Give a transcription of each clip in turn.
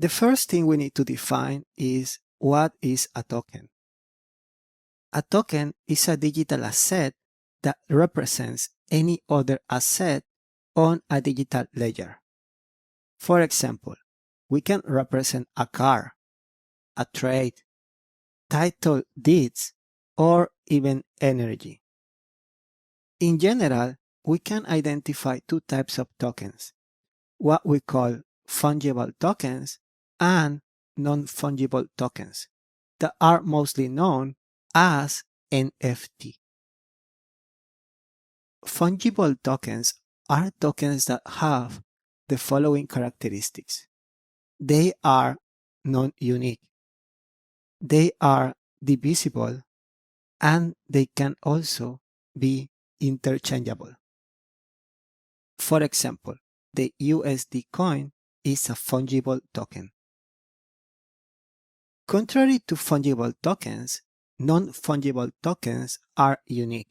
The first thing we need to define is what is a token. A token is a digital asset that represents any other asset on a digital ledger. For example, we can represent a car, a trade, title deeds, or even energy. In general, we can identify two types of tokens, what we call fungible tokens and non-fungible tokens that are mostly known as NFT. Fungible tokens are tokens that have the following characteristics. They are non-unique, they are divisible, and they can also be interchangeable. For example, the USD coin is a fungible token. Contrary to fungible tokens, non-fungible tokens are unique,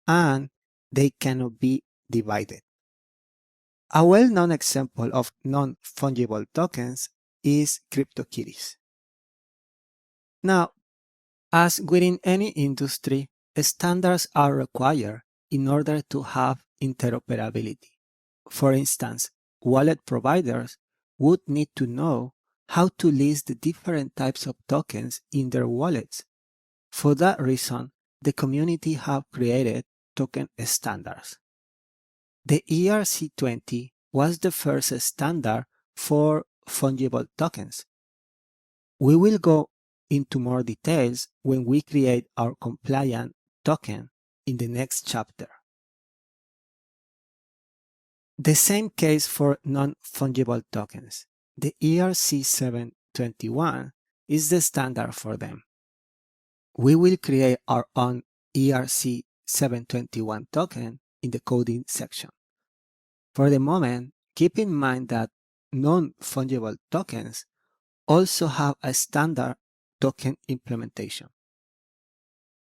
and they cannot be divided. A well-known example of non-fungible tokens is CryptoKitties. Now, as within any industry, standards are required in order to have interoperability. For instance, wallet providers would need to know how to list the different types of tokens in their wallets. For that reason, the community have created token standards. The ERC20 was the first standard for fungible tokens. We will go into more details when we create our compliant token in the next chapter. The same case for non-fungible tokens. The ERC721 is the standard for them. We will create our own ERC721 token in the coding section. For the moment, keep in mind that non-fungible tokens also have a standard token implementation.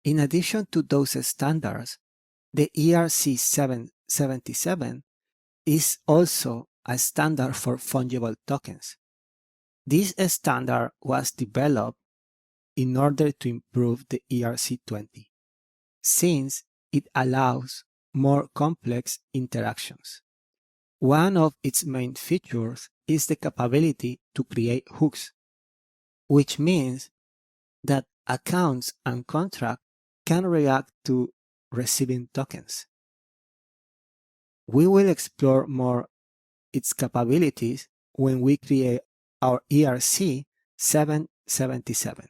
In addition to those standards, the ERC777 is also a standard for fungible tokens. This standard was developed in order to improve the ERC20, since it allows more complex interactions. One of its main features is the capability to create hooks, which means that accounts and contracts can react to receiving tokens. We will explore more its capabilities when we create our ERC777.